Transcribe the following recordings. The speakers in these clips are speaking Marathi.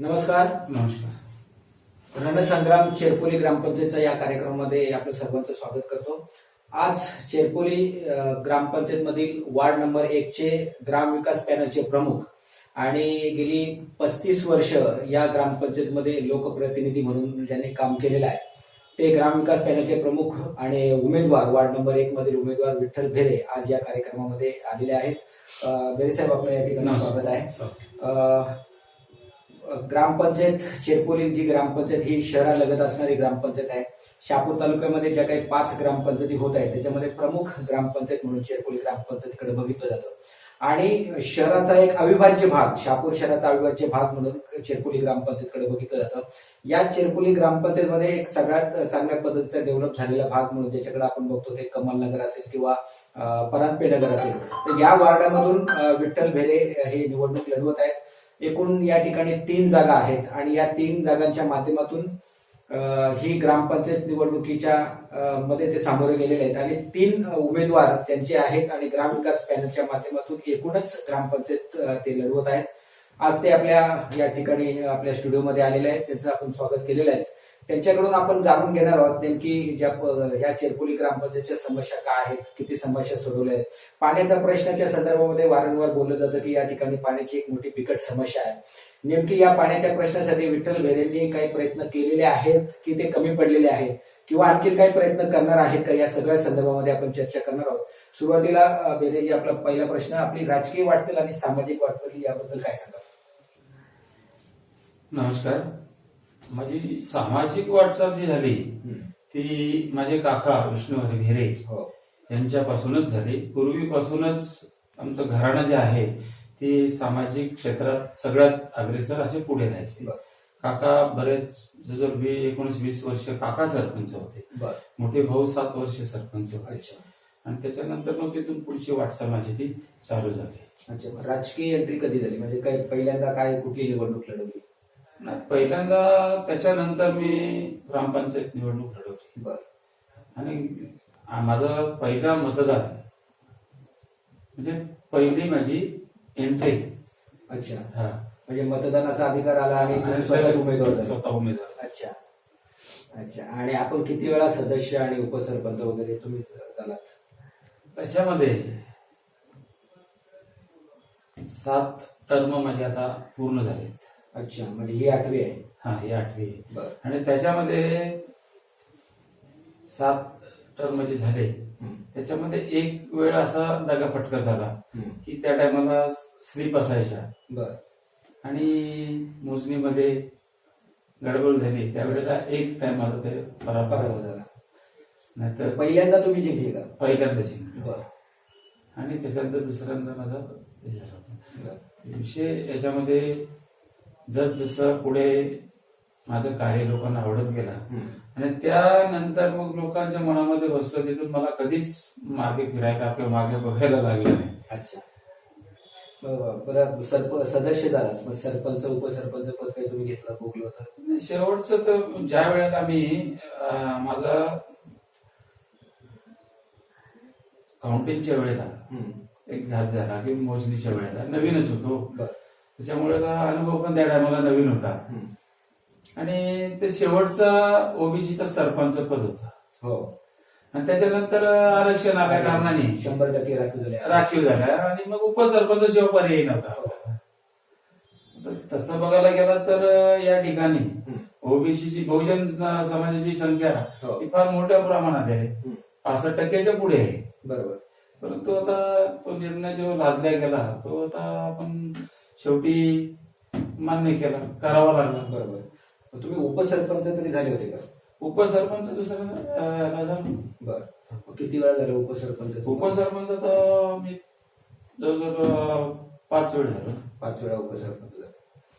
नमस्कार. नमस्कार. रणसंग्राम चेरपोली ग्रामपंचायतच्या या कार्यक्रमामध्ये आपलं सर्वांचं स्वागत करतो. आज चेरपोली ग्रामपंचायत मधील वार्ड नंबर 1 चे ग्रामविकास पॅनलचे प्रमुख आणि गेली 35 वर्ष या ग्रामपंचायतमध्ये लोकप्रतिनिधी म्हणून ज्यांनी काम केलेलं आहे ते ग्रामविकास पॅनलचे प्रमुख आणि उमेदवार वार्ड नंबर 1 मधील उमेदवार विठ्ठल भेरे आज या कार्यक्रमामध्ये आलेले आहेत. भेरे साहेब, आपलं या ठिकाणी स्वागत आहे. ग्रामपंचायत चेरपोली जी ग्रामपंचायत ही शहरालगत असणारी ग्रामपंचायत आहे. शहापूर तालुक्यामध्ये ज्या काही 5 ग्रामपंचायती होत आहेत त्याच्यामध्ये प्रमुख ग्रामपंचायत म्हणून चेरपोली ग्रामपंचायतीकडे बघितलं जातं आणि शहराचा एक अविभाज्य भाग, शहापूर शहराचा अविभाज्य भाग म्हणून चेरपोली ग्रामपंचायतीकडे बघितलं जातं. या चेरपोली ग्रामपंचायतमध्ये एक सगळ्यात चांगल्या पद्धतीचा डेव्हलप झालेला भाग म्हणून ज्याच्याकडे आपण बघतो ते कमल नगर असेल किंवा परांजपे नगर असेल, तर या वार्डामधून विठ्ठल भेरे हे निवडणूक लढवत आहेत. एकूण या ठिकाणी 3 जागा आहेत आणि या 3 जागांच्या माध्यमातून ही ग्रामपंचायत निवडणुकीच्या मध्ये ते सामोरे गेलेले आहेत आणि 3 उमेदवार त्यांचे आहेत आणि ग्रामविकास पॅनलच्या माध्यमातून एकूणच ग्रामपंचायत ते लढवत आहेत. आज ते आपल्या या ठिकाणी आपल्या स्टुडिओमध्ये आलेले आहेत. त्यांचं आपण स्वागत केलेलं आहे. त्यांच्याकडून आपण जाणून घेणार आहोत नेमकी ह्या चेरपोली ग्रामपंचायतच्या समस्या काय आहेत, किती समस्या सोडवल्या आहेत. पाण्याच्या प्रश्नाच्या संदर्भामध्ये वारंवार बोललं जातं की या ठिकाणी पाण्याची एक मोठी बिकट समस्या आहे. नेमकी या पाण्याच्या प्रश्नासाठी विठ्ठल भेरेंनी काही प्रयत्न केलेले आहेत की ते कमी पडलेले आहेत किंवा आणखी काही प्रयत्न करणार आहेत का, या सगळ्या संदर्भामध्ये आपण चर्चा करणार आहोत. सुरुवातीला भेरेजी, आपला पहिला प्रश्न, आपली राजकीय वाटचाल आणि सामाजिक वाटचाल याबद्दल काय सांगा? नमस्कार. माझी सामाजिक वाटचाल जी झाली ती माझे काका विष्णुहरी भेरे यांच्यापासूनच झाली. पूर्वीपासूनच आमचं घराणं जे आहे ते सामाजिक क्षेत्रात सगळ्यात अग्रेसर असे पुढे राहायचे. काका बरेच जवळ 19-20 वर्ष काका सरपंच होते. मोठे भाऊ 7 वर्ष सरपंच होते आणि त्याच्यानंतर मग तिथून पुढची वाटचाल माझी ती चालू झाली. अच्छा, राजकीय एंट्री कधी झाली, म्हणजे काय पहिल्यांदा काय कुठली निवडणूक लढवली? नाही, पहिल्यांदा त्याच्यानंतर मी ग्रामपंचायत निवडणूक लढवली आणि माझं पहिला मतदान म्हणजे पहिली माझी एंट्री. अच्छा, हा, म्हणजे मतदानाचा अधिकार आला आणि तुम्ही स्वतः उमेदवार. अच्छा अच्छा. आणि आपण किती वेळा सदस्य आणि उपसरपंच वगैरे तुम्ही झालात? त्याच्यामध्ये 7 टर्म माझे आता पूर्ण झालेत. अच्छा, म्हणजे ही 8वी आहे? हा, ही 8वी आहे. आणि त्याच्यामध्ये 7 टर्म जे झाले त्याच्यामध्ये एक वेळ असा दगाफटका झाला की त्या टायमाला स्लीप असायच्या आणि मोजणीमध्ये गडबड झाली. त्यावेळेला एक टायमाला ते पराभव झाला. नाहीतर पहिल्यांदा तुम्ही जिंकली का? पहिल्यांदा जिंकली आणि त्याच्यानंतर दुसऱ्यांदा माझा विषय याच्यामध्ये जसं पुढे माझं कार्य लोकांना आवडत गेला आणि त्यानंतर मग लोकांच्या मनामध्ये बसलं, तिथून मला कधीच मागे फिरायला किंवा मागे बघायला लागलं नाही. अच्छा, बरं. सदस्य झालात, मग सरपंच उपसरपंच पद काही तुम्ही घेतलं, भोगलं होतं? शेवटचं तर ज्या वेळेला मी माझा काउंटिंगच्या वेळेला एक घात झाला की मोजणीच्या वेळेला नवीनच होतो, त्याच्यामुळे अनुभव पण त्या टायमाला नवीन होता आणि ते शेवटचा ओबीसीचा सरपंच पद होता आणि त्याच्यानंतर आरक्षण आल्या कारणाने 100% राखीव झाला आणि मग उपसरपंच शिवाय पर्याय नव्हता. तसं बघायला गेलं तर या ठिकाणी ओबीसीची बहुजन समाजाची संख्या ही फार मोठ्या प्रमाणात आहे, 65% पुढे आहे. बरोबर. परंतु आता तो निर्णय जो लादला गेला तो आता आपण शेवटी मान्य केला, करावा लागला. बरोबर. तुम्ही उपसरपंच तरी झाले होते का? उपसरपंच दुसऱ्या झालो. बरं. किती वेळा झालं उपसरपंच? उपसरपंच आता मी जवळजवळ 5 वेळ झालो. 5 वेळा उपसरपंच झालं.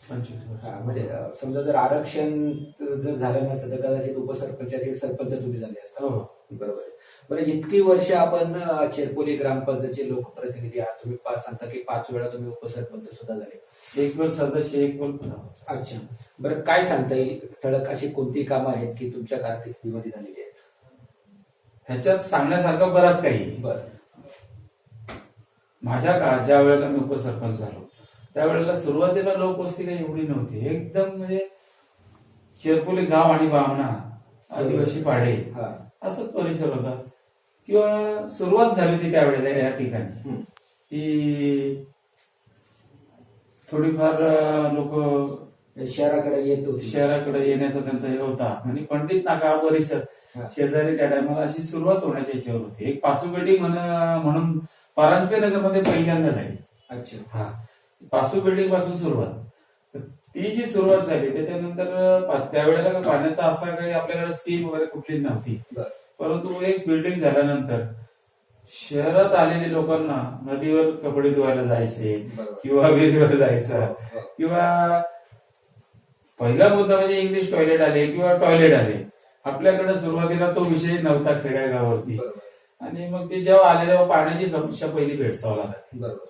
25 वर्ष. म्हणजे समजा जर आरक्षण जर झालं नसतं तर कदाचित उपसरपंचाचे सरपंच तुम्ही झाले असता. बरोबर. बरं, इतकी वर्ष आपण चेरपोली ग्रामपंचायतचे लोकप्रतिनिधी आहात. तुम्ही सांगता की 5 वेळा तुम्ही उपसरपंच सुद्धा झाले. एक वेळ सदस्य, एक वेळ प्रमुख. अच्छा. बरं, काय सांगता येईल ठळक अशी कोणती कामं आहेत की तुमच्या कारकिर्दीमध्ये झालेली आहेत? ह्याच्यात सांगण्यासारखं बराच काही. बरं. माझ्या काळात ज्या वेळेला मी उपसरपंच झालो त्यावेळेला सुरुवातीला लोकवस्ती काही एवढी नव्हती, एकदम म्हणजे चेरपोली गाव आणि बामणा आदिवासी पाडे हा. असंच परिसर होता. किंवा सुरुवात झाली होती त्यावेळेला या ठिकाणी की थोडीफार लोक शहराकडे येत होते. शहराकडे येण्याचा त्यांचा हे होता. आणि पंडित नाका हा परिसर हा. शेजारी त्या टायमाला अशी सुरुवात होण्याच्या याच्यावर होती. एक पासुपेढी म्हणून परांजपे नगरमध्ये पहिल्यांदा झाली. अच्छा. हा, पासू बिल्डिंग पासून सुरुवात. तर ती जी सुरुवात झाली त्याच्यानंतर त्यावेळेला का पाण्याचा असा काही आपल्याकडे स्कीम वगैरे कुठली नव्हती. बरं. परंतु एक बिल्डिंग झाल्यानंतर शहरात आलेल्या लोकांना नदीवर कपडे धुवायला जायचे बरोबर. किंवा विहिरीवर जायचं हो. किंवा पहिला मुद्दा म्हणजे इंग्लिश टॉयलेट आले किंवा टॉयलेट आले. आपल्याकडे सुरुवातीला तो विषय नव्हता खेड्यागावावरती. बरोबर. आणि मग ते जेव्हा आले तेव्हा पाण्याची समस्या पहिली भेडसावं लागली. बरोबर.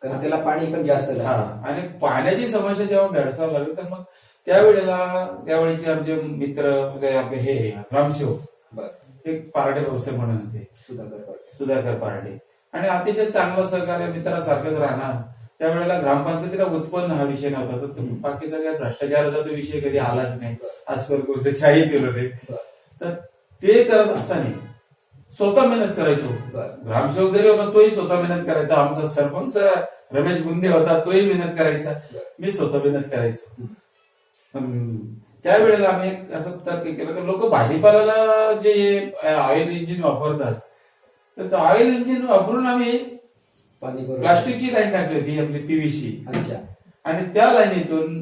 कारण त्याला पाणी पण जास्त हा, लागतं. आणि पाण्याची समस्या जेव्हा भेडसावं लागली तर मग त्यावेळेचे आमचे मित्र म्हणजे आपले हे ग्रामसेवक बरं. एक पारडे व्यवसाय म्हणून होते, सुधाकर पारडे, आणि अतिशय चांगलं सहकार्य मित्रासारखंच राहणार. त्यावेळेला ग्रामपंचायतीला उत्पन्न हा विषय नव्हता, तर बाकीचा काय भ्रष्टाचाराचा तो विषय कधी आलाच नाही. आजपर्यंत चाही पिलो नाही. तर ते करत असताना स्वतः मेहनत करायचो. ग्रामसेवक जरी होता तोही स्वतः मेहनत करायचा. आमचा सरपंच रमेश गुंदे होता तोही मेहनत करायचा. मी स्वतः मेहनत करायचो. त्यावेळेला आम्ही एक असं तर्क केलं की लोक भाजीपाल्याला जे ऑइल इंजिन वापरतात, तर ऑइल इंजिन वापरून आम्ही प्लास्टिकची लाईन टाकली होती आपली पीव्हीसी. अच्छा. आणि त्या लाईनीतून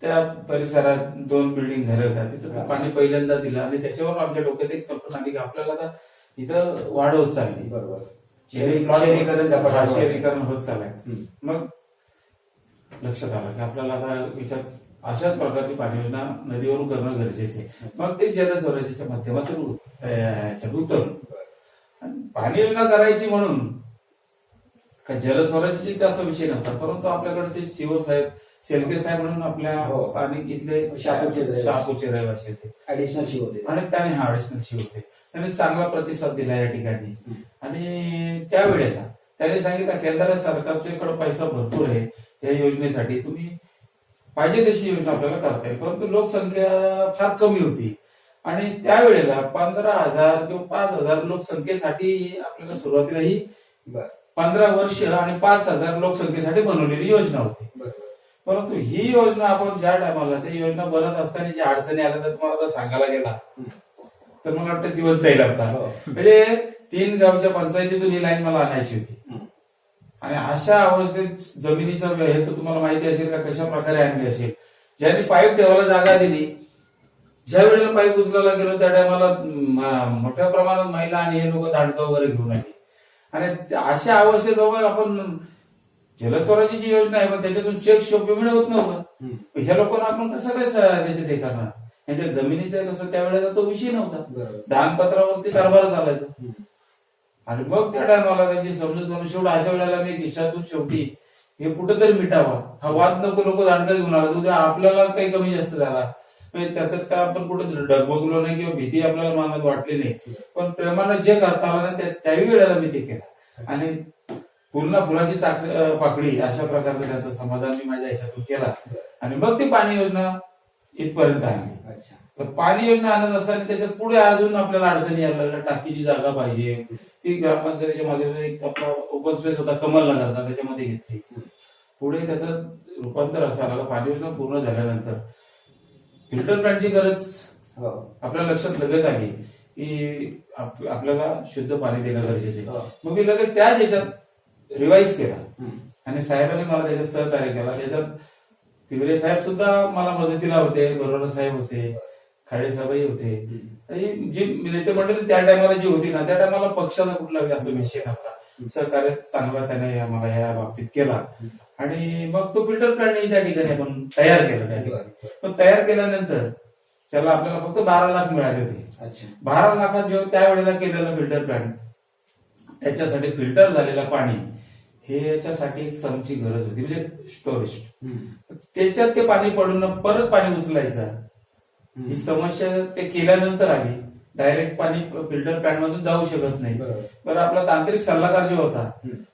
त्या परिसरात 2 बिल्डिंग झाल्या होत्या, तिथं पाणी पहिल्यांदा दिलं. आणि त्याच्यावर आमच्या डोक्यात एक कल्पना आली की आपल्याला आता इथं वाढ होत चालली. बरोबर. शहरीकरण होत चाललंय. मग लक्षात आलं की आपल्याला आता विचार अशाच प्रकारची पाणी योजना नदीवरून करणं गरजेचं आहे. मग ते जलस्वराज्याच्या माध्यमातून उतरलं. पाणी योजना करायची म्हणून जलस्वराज्याची असा विषय नव्हता, परंतु आपल्याकडचे सीओ साहेब शेलके साहेब म्हणून आपल्या स्थानिक इथले शहापूरचे रहिवासी होते, ऍडिशनल शिव होते. आणि त्याने ऍडिशनल शिव होते. त्यांनी चांगला प्रतिसाद दिला या ठिकाणी. आणि त्यावेळेला त्यांनी सांगितलं केंद्र सरकारच्याकडे पैसा भरपूर आहे या योजनेसाठी, तुम्ही पाहिजे तशी योजना आपल्याला करता येईल. परंतु लोकसंख्या फार कमी होती. आणि त्यावेळेला 15,000 किंवा 5,000 लोकसंख्येसाठी आपल्याला सुरुवातीला ही 15 वर्ष आणि 5,000 लोकसंख्येसाठी बनवलेली योजना होती. परंतु ही योजना आपण ज्या टायमाला ती योजना बनत असताना ज्या अडचणी आल्या तर तुम्हाला आता सांगायला गेला तर मला वाटतं दिवस जाईल आता. म्हणजे 3 गावच्या पंचायतीतून ही लाईन मला आणायची होती. आणि अशा अवस्थेत जमिनीचा हे तर तुम्हाला माहिती असेल का कशा प्रकारे आणली असेल. ज्यांनी पाईप ठेवायला जागा दिली, ज्या वेळेला पाईप उचलायला गेलो त्या टायमाला मोठ्या प्रमाणात महिला आणि हे लोक दांडका वगैरे घेऊन आली. आणि अशा अवस्थेत बाबा आपण जलस्वराज्याची योजना आहे पण त्याच्यातून चेक शोप मिळवत नव्हतं. ह्या लोकांना आपण कसं काय त्याच्यात हे करणार. यांच्या जमिनीचा कसं त्यावेळेला तो विषय नव्हता, दानपत्रावरती कारभार चालायचा. आणि मग त्या टायमाला त्यांची समजूत म्हणून शेवटी अशा वेळेला मी खिशातून शेवटी हे कुठंतरी मिटावा, हा वाद नको, लोक दांडका घेऊन आला उद्या आपल्याला काही कमी जास्त झाला त्याच्यात काय आपण कुठं डगमगलो नाही किंवा भीती आपल्याला मनात वाटली नाही. पण प्रेमानं जे करता आलं ना त्याही वेळेला मी ते केलं. आणि पुन्हा फुलाची पाकळी अशा प्रकारचं त्यांचं समाधान मी माझ्या ह्याच्यातून केला. आणि मग ती पाणी योजना इथपर्यंत आणली. तर पाणी योजना आणत असताना त्याच्यात पुढे अजून आपल्याला अडचणी यायला लागल्या. टाकीची जागा पाहिजे, ती ग्रामपंचायतीच्या माध्यमातून एक आपला ओपन स्पेस होता कमल नगरचा, त्याच्यामध्ये घेतली. पुढे त्याचं रूपांतर असं आलं पाणी योजना पूर्ण झाल्यानंतर फिल्टर प्लॅनची गरज आपल्या लक्षात लगेच आली की आपल्याला शुद्ध पाणी देणं गरजेचं आहे. मग मी लगेच त्या याच्यात रिवाईज केला आणि साहेबांनी मला त्याच्यात सहकार्य केला. त्याच्यात तिवरे साहेब सुद्धा मला मदतीला होते, बरोबर साहेब होते, खाडे साहेबही होते. जी नेते मंडळी त्या टायमाला जी होती ना त्या टायमाला पक्षाचा कुठला असं विषय नव्हता. सहकार्य चांगला त्याने मला या बाबतीत केला. आणि मग तो फिल्टर प्लॅन त्या ठिकाणी आपण तयार केला. त्या ठिकाणी पण तयार केल्यानंतर त्याला आपल्याला फक्त 12 लाख मिळाले होते. 12 लाखात जेव्हा त्यावेळेला केलेला फिल्टर प्लॅन त्याच्यासाठी फिल्टर झालेलं पाणी हे याच्यासाठी एक समची गरज होती, म्हणजे स्टोरेज. त्याच्यात ते पाणी पडून परत पाणी उचलायचं ही समस्या ते केल्यानंतर आली. डायरेक्ट पाणी फिल्टर प्लॅन मधून जाऊ शकत नाही. बरं, आपला तांत्रिक सल्लागार जो होता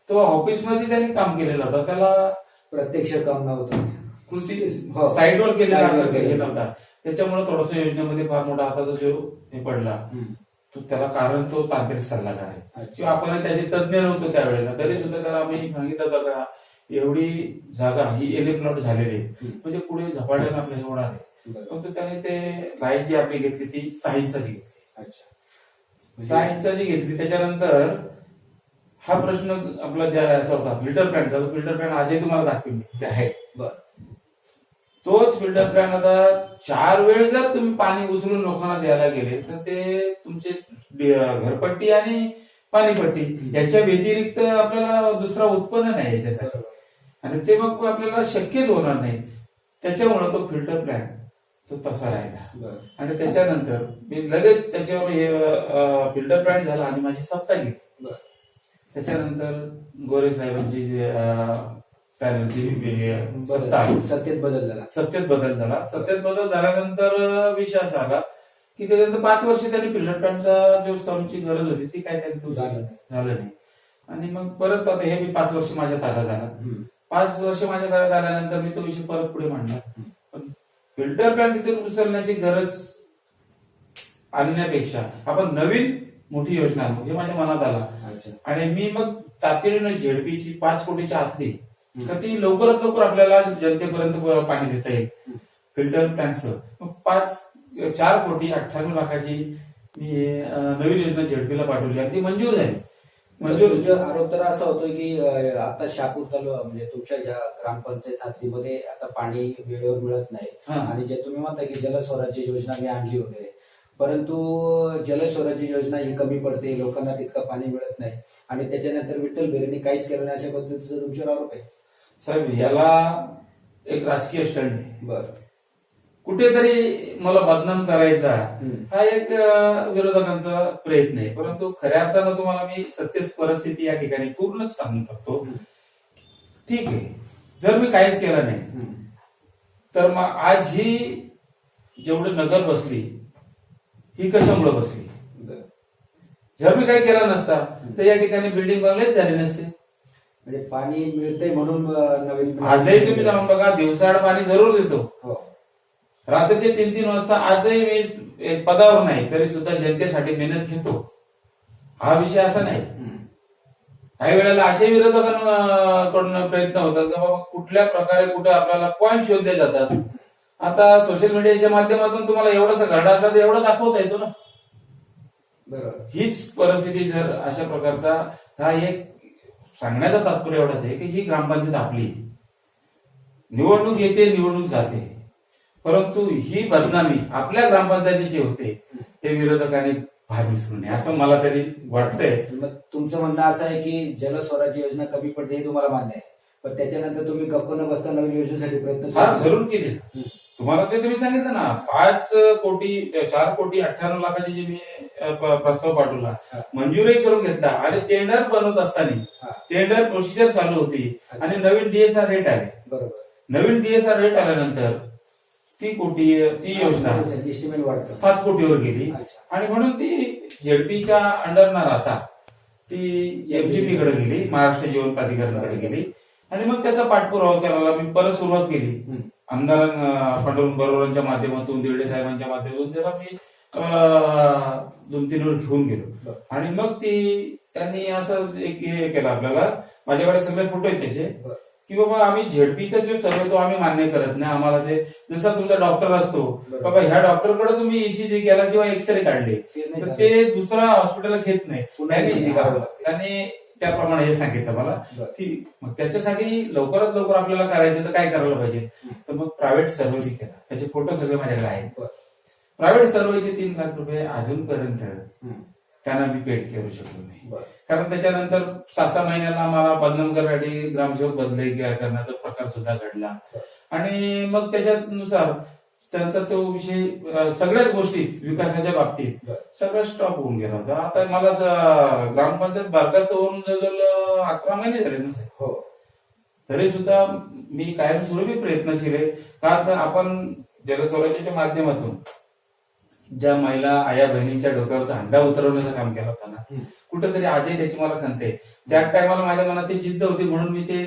तो ऑफिसमध्ये त्यांनी काम केलेला होता, त्याला प्रत्यक्ष काम नव्हतं. कृषी हो. साईडवर केलेला साईडवर असं हे केलेलं. नव्हता. त्याच्यामुळे थोडस योजनेमध्ये फार मोठा हाताचा जो हे पडला तो त्याला कारण तो तांत्रिक सल्लागार आहे अच्छा. किंवा आपण त्याचे तज्ज्ञ नव्हतो त्यावेळेला, तरी सुद्धा त्याला आम्ही सांगितलं होतं का एवढी जागा ही एने प्लॉट झालेली आहे, म्हणजे पुढे झपाट्यानं आपलं हे होणार आहे. बरोबर. फक्त त्याने ते लाईन जी आपली घेतली ती 6 इंचाची घेतली. अच्छा. 6 इंचाची घेतली. त्याच्यानंतर हा प्रश्न आपला ज्या याचा होता फिल्टर प्लॅनचा, तो फिल्टर प्लॅन आजही तुम्हाला दाखवेल ते आहे. तोच फिल्टर प्लॅन आता 4 वेळ जर तुम्ही पाणी उचलून लोकांना द्यायला गेले तर ते तुमचे घरपट्टी आणि पाणीपट्टी याच्या व्यतिरिक्त आपल्याला दुसरा उत्पन्न नाही याच्यासाठी, आणि ते मग आपल्याला शक्यच होणार नाही. त्याच्यामुळे तो फिल्टर प्लॅन तो तसा राहिला. आणि त्याच्यानंतर मी लगेच त्याच्यावर हे फिल्टर प्लॅन झाला आणि माझी सत्ता गेली. त्याच्यानंतर गोरे साहेबांची पॅनलची सत्ता आली. सत्तेत बदल झाला. सत्तेत बदल झाल्यानंतर विषय असा आला की त्याच्यानंतर 5 वर्ष त्यांनी फिल्टर प्लॅनचा जो समची गरज होती ती काय त्यांनी झालं नाही. आणि मग परत आता हे मी 5 वर्ष माझ्या ताब्यात आला. 5 वर्ष माझ्या ताब्यात आल्यानंतर मी तो विषय परत पुढे मांडला. पण फिल्टर प्लॅन तिथे उचलण्याची गरज आणण्यापेक्षा आपण नवीन मोठी योजना आणू हे माझ्या मनात आला. आणि मी मग तातडीनं झेडपीची 5 कोटीच्या आतली तर ती लवकरात लवकर आपल्याला जनतेपर्यंत पाणी देता येईल फिल्टर प्लॅनसह. मग 4 कोटी 98 लाखाची मी नवीन योजना झेडपीला पाठवली आणि ती मंजूर झाली. तुमचा आरोप तर असा होतो की आता शहापूर तालुका म्हणजे तुमच्या ज्या ग्रामपंचायत हद्दीमध्ये आता पाणी वेळेवर मिळत नाही, आणि जे तुम्ही म्हणता की जलस्वराज्य योजना मी आणली वगैरे, परंतु जलस्वराज्य योजना ही कमी पडते, लोकांना तितकं पाणी मिळत नाही, आणि त्याच्यानंतर विठ्ठल बेरेंनी काहीच केलं नाही अशा पद्धतीचा तुमच्यावर आरोप आहे. साहेब याला एक राजकीय स्टंट आहे. बरं. कुठेतरी मला बदनाम करायचा हा एक विरोधकांचा प्रयत्न आहे, परंतु खऱ्या अर्थानं तुम्हाला मी सत्य परिस्थिती या ठिकाणी पूर्णच सांगून टाकतो. ठीक आहे, जर मी काहीच केलं नाही तर मग आज ही जेवढी नगर बसली ही कशामुळे बसली? जर मी काही केलं नसता तर या ठिकाणी बिल्डिंग बनलेच झाले नसते. म्हणजे पाणी मिळतंय म्हणून नवीन. आजही तुम्ही जाऊन बघा, दिवसाआड पाणी जरूर देतो, रात्रीचे 3-3 वाजता. आजही मी पदावर नाही तरी सुद्धा जनतेसाठी मेहनत घेतो. हा विषय असा नाही. काही वेळेला असे विरोधकांकडून प्रयत्न होतात की बाबा कुठल्या प्रकारे कुठे आपल्याला पॉईंट शोधले जातात. आता सोशल मीडियाच्या माध्यमातून तुम्हाला एवढंसं घडा असला तर एवढं दाखवता येतो ना. बरोबर. हीच परिस्थिती जर अशा प्रकारचा हा एक सांगण्याचा तात्पर्य एवढाच आहे की ही ग्रामपंचायत आपली, निवडणूक येते निवडणूक जाते, परंतु ही बदनामी आपल्या ग्रामपंचायतीची होते हे विरोधकांनी फार विसरू नये असं मला तरी वाटतंय. मग तुमचं म्हणणं असं आहे की जलस्वराज्य योजना कमी पडते हे तुम्हाला मान्य आहे, पण त्याच्यानंतर तुम्ही गप्प न बसता नवीन योजनेसाठी प्रयत्न जरूर केले. तुम्हाला ते तुम्ही सांगितलं ना 4 कोटी 98 लाखाची जी मी प्रस्ताव पाठवला, मंजुरी करून घेतला, आणि टेंडर बनवत असताना टेंडर प्रोसिजर चालू होती आणि नवीन डीएसआर रेट आले. बरोबर. नवीन डीएसआर रेट आल्यानंतर ती योजना एस्टिमेट वाढतं 7 कोटीवर गेली, आणि म्हणून ती झेडपीच्या अंडर न राहता ती एमजीपी कडे गेली, महाराष्ट्र जीवन प्राधिकरणाकडे गेली. आणि मग त्याचा पाठपुरावा करायला मी परत सुरुवात केली. आमदार पांडुरंग बरोबरांच्या माध्यमातून, दिर्डे साहेबांच्या माध्यमातून त्याला मी 2-3 वेळ घेऊन गेलो. आणि मग त्यांनी असं एक हे केलं आपल्याला, माझ्याकडे सगळे फोटो आहेत त्याचे, की बाबा आम्ही झेडपीचा जो सर्वे तो आम्ही मान्य करत नाही. आम्हाला ते जसा तुमचा डॉक्टर असतो, बाबा ह्या डॉक्टरकडे तुम्ही ईसीजी केला किंवा एक्सरे काढले तर ते दुसरा हॉस्पिटल घेत नाही, त्यांनी त्याप्रमाणे हे सांगितलं मला की मग त्याच्यासाठी लवकरात लवकर आपल्याला करायचं तर काय करायला पाहिजे, तर मग प्रायव्हेट सर्व्हे केला. त्याचे फोटो सगळे माझ्याकडे आहेत. प्रायव्हेट सर्व्हेचे 3 लाख रुपये अजूनपर्यंत त्यांना मी पेड करू शकलो नाही, कारण त्याच्यानंतर 6-6 महिन्याला मला बदनाम करण्यासाठी ग्रामसेवक बदले करण्याचा प्रकार सुद्धा घडला. आणि मग त्याच्यानुसार त्यांचा तो विषय सगळ्याच गोष्टीत विकासाच्या बाबतीत सगळं स्टॉप होऊन गेला होता. आता मला ग्रामपंचायत बरखास्त होऊन जवळजवळ 11 महिने झाले नसेल, तरी सुद्धा मी कायमस्वरूपी प्रयत्नशील आहे. कारण आपण जलस्वराज्याच्या माध्यमातून ज्या महिला आया बहिणींच्या डोक्यावरचा हंडा उतरवण्याचं काम केलं होतं ना, कुठेतरी आजही त्याची मला खंत आहे. त्या टायमाला माझ्या मनात ती जिद्द होती म्हणून मी ते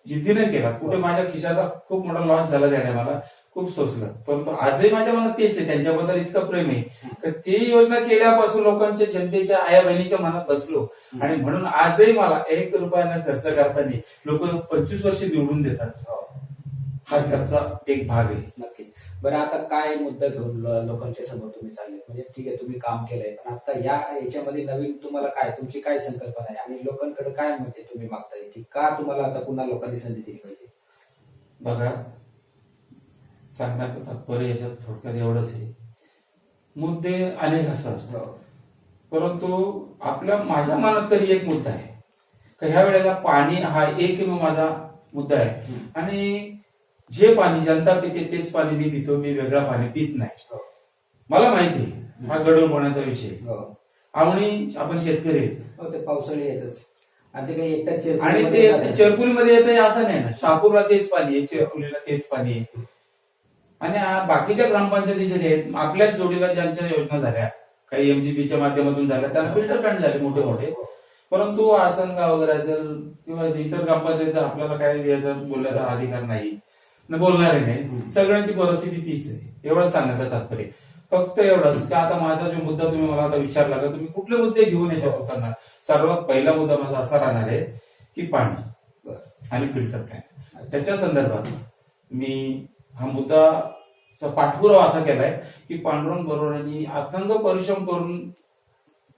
जिद्दीने केला. कुठे माझ्या खिशाचा खूप मोठा लॉस झाला त्या टायमाला, खूप सोसलं. परंतु आजही माझ्या मनात तेच आहे, त्यांच्याबद्दल इतकं प्रेम आहे की ती योजना केल्यापासून लोकांच्या जनतेच्या आया बहिणीच्या मनात बसलो. आणि म्हणून आजही मला 1 रुपयानं खर्च करताना लोक 25 वर्ष निवडून देतात. हा त्याचा एक भाग आहे. नक्कीच. बरं, आता काय मुद्दा घेऊन लोकांच्या समोर तुम्ही चालले? म्हणजे ठीक आहे, तुम्ही काम केलंय, पण आता याच्यामध्ये नवीन तुम्हाला काय, तुमची काय संकल्पना आहे आणि लोकांकडे काय म्हणते तुम्ही मागताय की का तुम्हाला आता पुन्हा लोकांनी संधी दिली पाहिजे? बघा, सांगण्याचं तात्पर्य याच्यात थोडक्यात एवढंच आहे, मुद्दे अनेक असतात, परंतु माझ्या मनात तरी एक मुद्दा आहे की ह्या वेळेला पाणी हा एकमेव माझा मुद्दा आहे. आणि जे पाणी जनता पिते तेच पाणी मी पितो, मी वेगळं पाणी पित नाही. मला माहिती आहे हा गडबडपणाचा विषय. आवणी आपण शेतकरी आहेत, ते पावसाळी येतच आणि ते काही एकटाच आणि ते चेरपुलीमध्ये येत आहे असं नाही ना. शहापूरला तेच पाणी आहे, चेरपुलीला तेच पाणी आहे. आणि बाकीच्या ग्रामपंचायती जे आहेत, आपल्याच जोडीला ज्यांच्या योजना झाल्या, काही एमजीबीच्या माध्यमातून झाल्या, त्यांना फिल्टर प्लांट झाले मोठे मोठे. परंतु आसनगाव वगैरे असेल किंवा इतर ग्रामपंचायत आपल्याला काय बोलण्याचा अधिकार नाही, बोलणारे नाही. सगळ्यांची परिस्थिती तीच आहे, एवढंच सांगण्याचं तात्पर्य. फक्त एवढंच की आता माझा जो मुद्दा तुम्ही मला आता विचारला का तुम्ही कुठले मुद्दे घेऊन याच्यात करणार, सर्वात पहिला मुद्दा माझा असा राहणार आहे की पाणी आणि फिल्टर प्लॅन. त्याच्या संदर्भात मी हा मुद्दाचा पाठपुरावा असा केलाय की पांडुरंग बरोबरांनी अथंग परिश्रम करून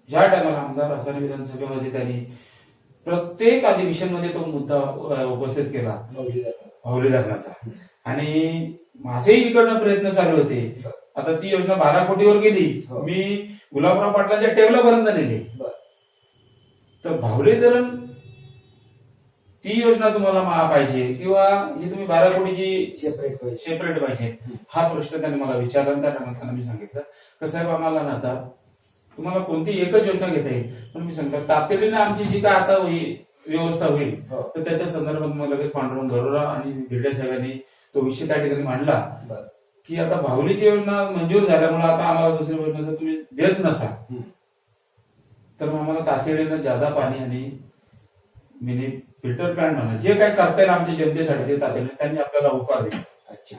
ज्या टायमाला आमदार असताना विधानसभेमध्ये त्यांनी प्रत्येक अधिवेशनमध्ये तो मुद्दा उपस्थित केला, भावली धरणाचा. आणि माझेही इकडनं प्रयत्न चालू होते. आता ती योजना 12 कोटीवर गेली, मी गुलाबराव पाटलांच्या टेबलापर्यंत नेली. तर भावली धरण ती योजना तुम्हाला पाहिजे किंवा ही तुम्ही 12 कोटीची सेपरेट पाहिजे, हा प्रश्न त्यांनी मला विचारला. त्यांना मी सांगितलं की साहेब आम्हाला ना आता तुम्हाला कोणती एकच योजना घेता येईल, पण मी सांगितलं तातडीने आमची जी काय आता व्यवस्था होईल तर त्याच्या संदर्भात मला लगेच पांडुरंग बरोरा आणि धिरडे साहेबांनी तो विषय त्या ठिकाणी मांडला की आता भावलीची योजना मंजूर झाल्यामुळे आता आम्हाला दुसरी योजना जर तुम्ही देत नसाल तर मग आम्हाला तातडीनं जादा पाणी आणि मिनी फिल्टर प्लांट म्हणा जे काही करता येईल आमच्या जनतेसाठी ते तातडीने त्यांनी आपल्याला होकार दिला. अच्छा,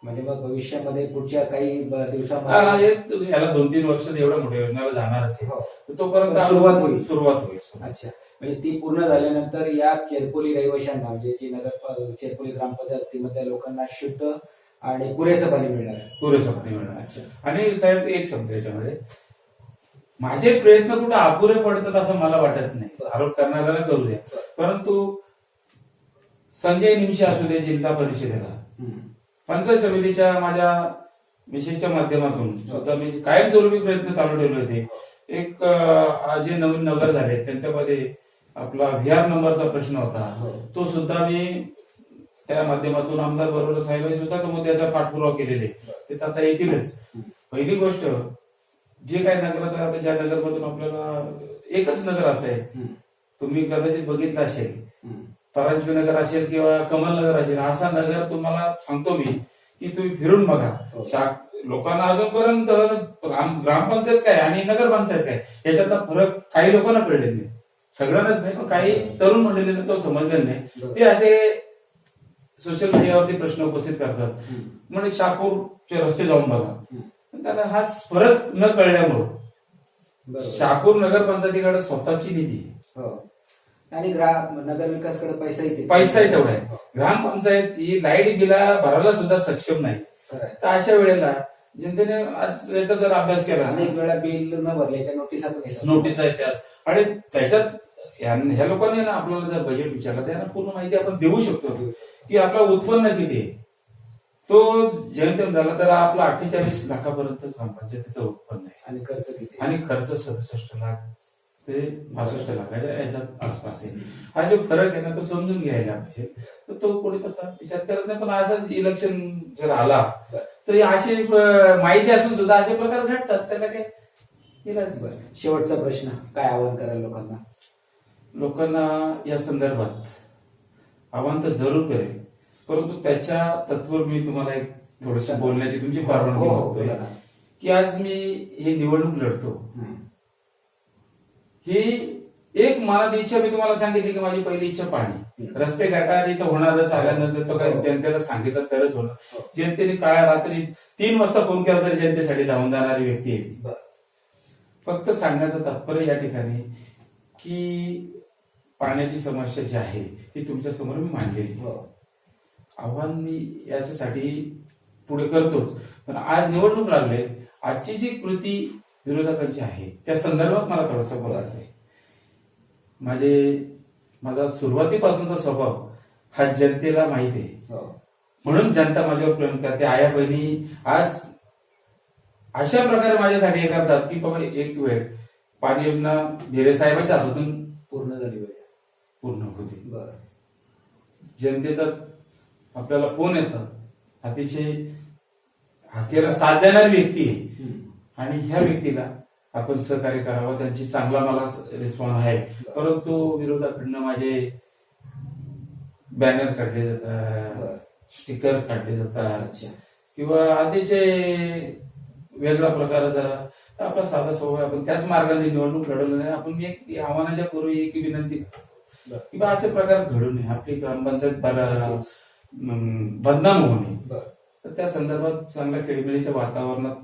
म्हणजे मग भविष्यामध्ये पुढच्या काही दिवसामध्ये याला 2-3 वर्ष एवढ्या मोठ्या योजनेला जाणार असेल तर तोपर्यंत सुरुवात होईल. अच्छा, म्हणजे ती पूर्ण झाल्यानंतर या चेरपोली रहिवाशांना म्हणजे जी चेरपोली ग्रामपंचायतीमधल्या लोकांना शुद्ध आणि पुरेसं पाणी मिळणार. अच्छा. आणि साहेब एक शब्द याच्यामध्ये माझे प्रयत्न कुठे अपुरे पडतात असं मला वाटत नाही, आरोप करणाऱ्याला करू द्या. परंतु संजय निमशे असू दे जिल्हा परिषदेला, पंचायत समितीच्या माझ्या मिशनच्या माध्यमातून सुद्धा मी कायमस्वरूपी प्रयत्न चालू ठेवले होते. एक जे नवीन नगर झाले त्यांच्यामध्ये आपला व्हीआर नंबरचा प्रश्न होता, तो सुद्धा मी त्या माध्यमातून आमदार बरोबर साहेब सुद्धा तो मुद्द्याचा पाठपुरावा केलेले, ते आता येतीलच. पहिली गोष्ट जे काही नगराचं आता ज्या नगरमधून आपल्याला एकच नगर असं आहे, तुम्ही कदाचित बघितलं असेल, परांजपे नगर असेल किंवा कमल नगर असेल, असा नगर तुम्हाला सांगतो मी की तुम्ही फिरून बघा. लोकांना अजूनपर्यंत ग्रामपंचायत काय आणि नगरपंचायत काय याच्यातला फरक काही लोकांना कळलेला नाही, सगळ्यांनाच नाही पण काही तरुण मंडळींना तो समजलेला नाही. ते असे सोशल मीडियावरती प्रश्न उपस्थित करतात, म्हणजे शहापूरचे रस्ते जाऊन बघा. त्यांना हाच फरक न कळल्यामुळं शहापूर नगरपंचायतीकडे स्वतःची निधी आणि नगर विकासकडे पैसाही तेवढा आहे. ग्रामपंचायत ही लाईट बिला भरायला सुद्धा सक्षम नाही. तर अशा वेळेला जनतेने आज याचा जर अभ्यास केला, अनेक वेळा बिल न भरल्याच्या नोटीसा येतात. आणि त्याच्यात ह्या लोकांनी ना आपल्याला जर बजेट विचारलं त्यांना पूर्ण माहिती आपण देऊ शकतो की आपलं उत्पन्न किती आहे. तो जेमतेम झाला तर आपला 48 लाखापर्यंत ग्रामपंचायतीचं उत्पन्न आहे आणि खर्च किती, आणि खर्च 67 लाख ते 65 लाखाच्या याच्यात आसपास आहे. हा जो फरक आहे ना तो समजून घ्यायला पाहिजे. तर तो कोणी तसा विचार करत नाही. पण असं इलेक्शन जर आला तर अशी माहिती असून सुद्धा असे प्रकार घडतात, त्याला काय इलाज. शेवटचा प्रश्न, काय आवाहन कराल लोकांना या संदर्भात आवाहन तर जरूर करेल, परंतु त्याच्या तत्वर मी तुम्हाला एक थोडस बोलण्याची तुमची परवानगी मागतोय की आज मी ही निवडणूक लढतो, ही एक मनात इच्छा मी तुम्हाला सांगितली की माझी पहिली इच्छा पाणी. रस्ते गटारी तर होणारच, आल्यानंतर तो काही जनतेला सांगितलं तरच होणार. जनतेने काळ्या रात्री 3 वाजता फोन केला तरी जनतेसाठी धावून जाणारी व्यक्ती आहे. फक्त सांगण्याचं तात्पर्य या ठिकाणी की पाण्याची समस्या जी आहे ती तुमच्या समोर मी मांडलेली. आव्हान मी याच्यासाठी पुढे करतोच, पण आज निवडणूक लागले, आजची जी कृती विरोधकांची आहे त्या संदर्भात मला थोडंसं बोलायचं आहे. माझा सुरुवातीपासूनचा स्वभाव हा जनतेला माहिती आहे, म्हणून जनता माझ्यावर प्रेम करते. आया बहिणी आज अशा प्रकारे माझ्यासाठी हे करतात की बाबा एक वेळ पाणी योजना भेरे साहेबांच्या हातातून पूर्ण होते. जनतेचा आपल्याला फोन येतात, अतिशय हाकेला साथ देणारी व्यक्ती आहे आणि ह्या व्यक्तीला आपण सहकार्य करावं, त्यांची चांगला मला रिस्पॉन्स आहे. परंतु विरोधाकडनं माझे बॅनर काढले जातात, स्टिकर काढले जातात किंवा अतिशय वेगळा प्रकार जरा आपला साधा स्वभाव, आपण त्याच मार्गाने निवडणूक लढवलं नाही. आपण मी एक आव्हानाच्या पूर्वी एक विनंती करतो की बा असे प्रकार घडू नये, आपली ग्रामपंचायत बदनाम होऊ नये. तर त्या संदर्भात चांगल्या खेळीमेळीच्या वातावरणात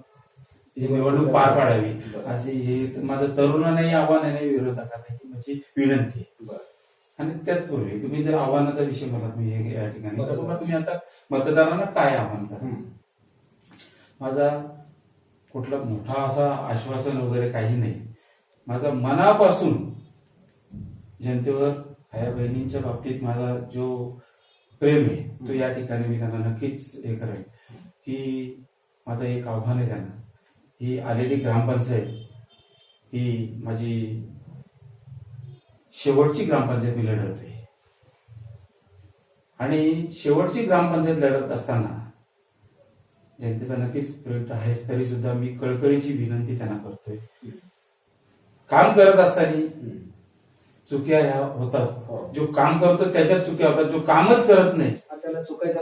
ही निवडणूक पार पाडावी अशी हे माझं तरुणांनाही आव्हान आहे, विरोधकांनाही माझी विनंती आहे. आणि त्याचपूर्वी तुम्ही जर आव्हानाचा विषय मला तुम्ही या ठिकाणी तुम्ही आता मतदारांना काय आव्हान करा. माझा कुठला मोठा असा आश्वासन वगैरे काही नाही. माझा मनापासून जनतेवर आया बहिणींच्या बाबतीत माझा जो प्रेम आहे तो या ठिकाणी मी त्यांना नक्कीच हे करेल की माझं एक आव्हान आहे त्यांना, ही आलेली ग्रामपंचायत ही माझी शेवटची ग्रामपंचायत मी लढवते आणि शेवटची ग्रामपंचायत लढत असताना जनतेचा नक्कीच प्रयत्न आहेच, तरी सुद्धा मी कळकळीची विनंती त्यांना करतोय. काम करत असताना चुक्या ह्या होतात, जो काम करतो त्याच्यात चुक्या होतात, जो कामच करत नाही त्याला चुकायचा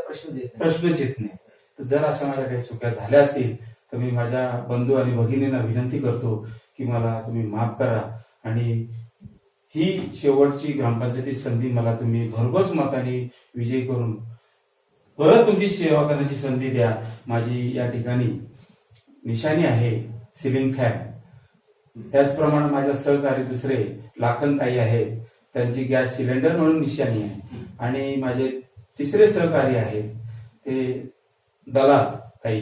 प्रश्नच येत नाही. तर जर अशा माझ्या काही चुक्या झाल्या असतील तर मी माझ्या बंधू आणि भगिनींना विनंती करतो की मला तुम्ही माफ करा आणि ही शेवटची ग्रामपंचायतीची संधी मला तुम्ही भरघोस मताने विजयी करून परत तुमची सेवा करण्याची संधी द्या. माझी या ठिकाणी निशाणी आहे सिलिंग फॅन, त्याचप्रमाणे माझ्या सहकारी दुसरे लाखनताई आहेत, त्यांची गॅस सिलेंडर म्हणून निशाणी आहे. आणि माझे तिसरे सहकारी आहेत ते दलाल ताई,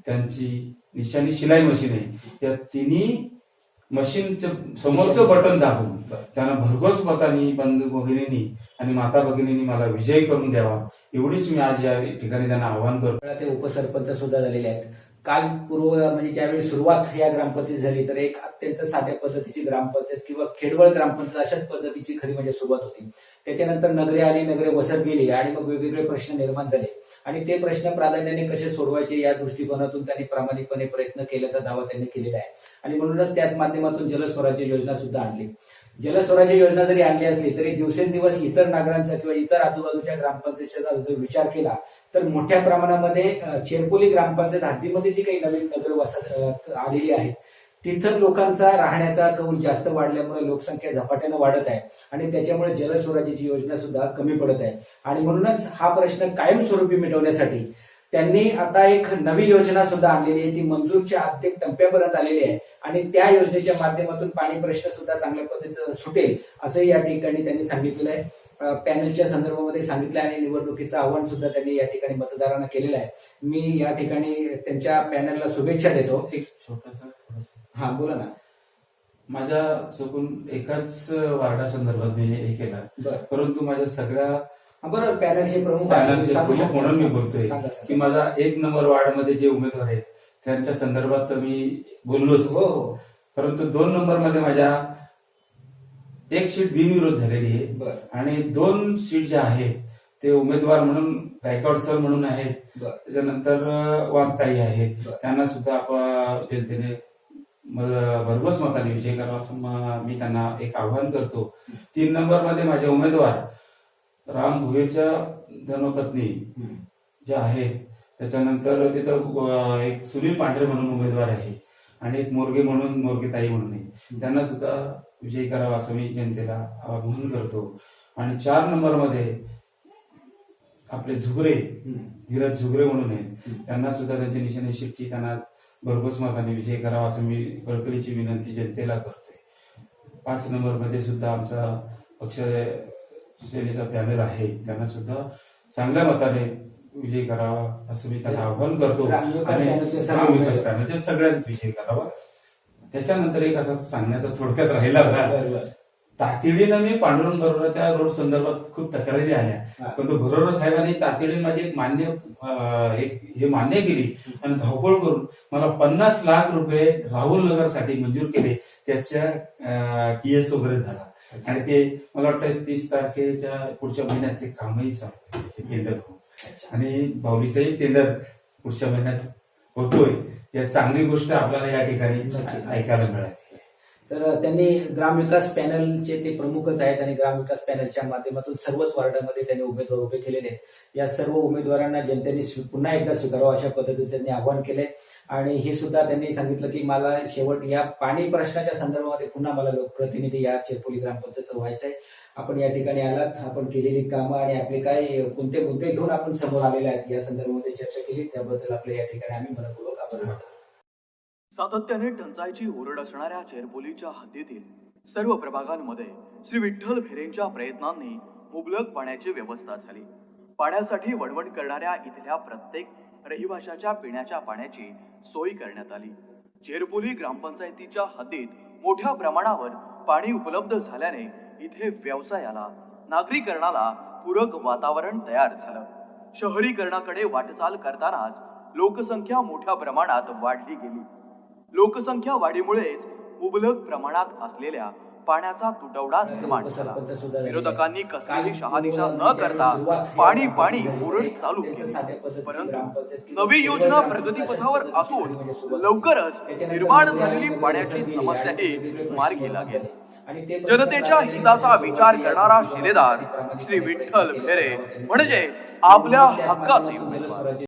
त्यांची निशाणी शिलाई मशीन आहे. या तिन्ही मशीनचं समोरचं बटन दाबून त्यांना भरघोस मतांनी बंधू भगिनींनी आणि माता भगिनींनी मला विजयी करून द्यावा, एवढीच मी आज या ठिकाणी त्यांना आवाहन करतो. ते उपसरपंच सुद्धा झालेले आहेत. काल पूर्व म्हणजे ज्यावेळी सुरुवात या ग्रामपंचायत झाली तर एक अत्यंत साध्या पद्धतीची ग्रामपंचायत किंवा खेडवळ ग्रामपंचायत अशाच पद्धतीची खरी म्हणजे सुरुवात होती. त्याच्यानंतर नगरे आली, नगरे वसत गेली आणि मग वेगवेगळे प्रश्न निर्माण झाले आणि ते प्रश्न प्राधान्याने कसे सोडवायचे या दृष्टिकोनातून त्यांनी प्रामाणिकपणे प्रयत्न केल्याचा दावा त्यांनी केलेला आहे. आणि म्हणूनच त्याच माध्यमातून जलस्वराज्य योजना सुद्धा आणली. जलस्वराज्य योजना जरी आणली असली तरी दिवसेंदिवस इतर नागरांचा किंवा इतर आजूबाजूच्या ग्रामपंचायतीचा जर विचार केला तर मोठ्या प्रमाणामध्ये चेरपोली ग्रामपंचायत हद्दीमध्ये जी काही नवीन नगर वसाहत आलेली आहे तिथं लोकांचा राहण्याचा कौल जास्त वाढल्यामुळे लोकसंख्या झपाट्यानं वाढत आहे आणि त्याच्यामुळे जलस्वराज्याची योजना सुद्धा कमी पडत आहे. आणि म्हणूनच हा प्रश्न कायमस्वरूपी मिटवण्यासाठी त्यांनी आता एक नवी योजना सुद्धा आणलेली आहे. ती मंजूरच्या अंतिम टप्प्यापर्यंत आलेली आहे आणि त्या योजनेच्या माध्यमातून पाणी प्रश्न सुद्धा चांगल्या पद्धतीने सुटेल असं या ठिकाणी त्यांनी सांगितलेलं आहे. पॅनलच्या संदर्भामध्ये सांगितलं आणि निवडणुकीचं आव्हान सुद्धा त्यांनी या ठिकाणी मतदारांना केलेलं आहे. मी या ठिकाणी त्यांच्या पॅनलला शुभेच्छा देतो. एक छोटासा हा बोला ना. माझ्या चुकून एकाच वार्डा संदर्भात मी हे केलं, परंतु माझ्या सगळ्या बरोबर पॅनलचे प्रमुख म्हणून मी बोलतोय की माझा 1 नंबर वार्ड मध्ये जे उमेदवार आहेत त्यांच्या संदर्भात मी बोललोच. हो, परंतु 2 नंबर मध्ये माझ्या एक सीट बिनविरोध झालेली आहे आणि 2 सीट ज्या आहेत ते उमेदवार म्हणून गायकवाड सर म्हणून आहेत, त्याच्यानंतर वाघताई आहेत, त्यांना सुद्धा जनतेने भरघोस मताने विजय करावा असं मी त्यांना एक आव्हान करतो. 3 नंबर मध्ये माझे उमेदवार राम भोईरच्या धर्मपत्नी ज्या आहेत त्याच्यानंतर तिथं एक सुनील पांढरे म्हणून उमेदवार आहे आणि एक मोरगे म्हणून मोरगेताई म्हणून आहे. त्यांना सुद्धा विजयी करावा असं मी जनतेला आवाहन करतो. आणि 4 नंबरमध्ये आपले झुगरे, धीरज झुगरे म्हणून आहेत, त्यांना सुद्धा त्यांची निशाणी शिट्टी, त्यांना भरघोस मताने विजय करावा असं मी कळकळीची विनंती जनतेला करतोय. 5 नंबरमध्ये सुद्धा आमचा पक्ष सेनेचा पॅनल आहे, त्यांना सुद्धा चांगल्या मताने विजय करावा असं मी त्यांना आवाहन करतो. आणि ग्रामविकास पॅनलचे सगळ्यांनी विजय करावा. त्याच्यानंतर एक असा सांगण्याचा थोडक्यात राहिला होता, तातडीनं मी पांडुरंग बरोबर त्या रोड संदर्भात खूप तक्रारी आल्या, पण तो बरोबर साहेबांनी तातडीने माझी हे मान्य केली आणि धावपळ करून मला 50 लाख रुपये राहुल नगरसाठी मंजूर केले. त्याच्या टीएस वगैरे झाला आणि ते मला वाटतं 30 तारखेच्या पुढच्या महिन्यात ते कामही चालू आहे, टेंडर आणि बाहुलीचंही टेंडर पुढच्या महिन्यात होतोय. या चांगली गोष्ट आपल्याला या ठिकाणी ऐकायला मिळाली. तर त्यांनी ग्रामविकास पॅनलचे ते प्रमुखच आहेत आणि ग्रामविकास पॅनलच्या माध्यमातून सर्वच वार्डामध्ये त्यांनी उमेदवार उभे केलेले आहेत. या सर्व उमेदवारांना जनतेने पुन्हा एकदा स्वीकारावं अशा पद्धतीचे त्यांनी आवाहन केले. आणि हे सुद्धा त्यांनी सांगितलं की मला शेवट या पाणी प्रश्नाच्या संदर्भामध्ये पुन्हा मला लोकप्रतिनिधी या चेरपोली ग्रामपंचायतचं व्हायचं आहे. आपण या ठिकाणी आलात, आपण केलेली कामं आणि आपले काय कोणते मुद्दे घेऊन आपण समोर आलेले आहेत या संदर्भामध्ये चर्चा केली, त्याबद्दल आपल्या या ठिकाणी आम्ही मनपूर्वक आभार मानतो. सातत्याने टंचाईची ओरड असणाऱ्या चेरपोलीच्या हद्दीतील सर्व प्रभागांमध्ये श्री विठ्ठल भेरेंच्या प्रयत्नांनी मुबलक पाण्याची व्यवस्था झाली. पाण्यासाठी वणवण करणाऱ्या इथल्या प्रत्येक रहिवाशाच्या पिण्याच्या पाण्याची सोय करण्यात आली. चेरपोली ग्रामपंचायतीच्या हद्दीत मोठ्या प्रमाणावर पाणी उपलब्ध झाल्याने इथे व्यवसायाला, नागरीकरणाला पूरक वातावरण तयार झालं. शहरीकरणाकडे वाटचाल करतानाच लोकसंख्या मोठ्या प्रमाणात वाढली गेली. लोकसंख्या वाढीमुळेच मुबलक प्रमाणात असलेल्या पाण्याचा तुटवडा निर्माण झाला. विरोधकांनी कसलीही शहानिशा न करता पाणी पाणी ओरड चालू केली. परंतु नवी योजना प्रगतीपथावर असून लवकरच निर्माण झालेली पाण्याची समस्याही मार्गी लागेल. जनतेच्या हिताचा विचार करणारा शिलेदार श्री विठ्ठल भेरे म्हणजे आपल्या हक्काचे उमेदवार.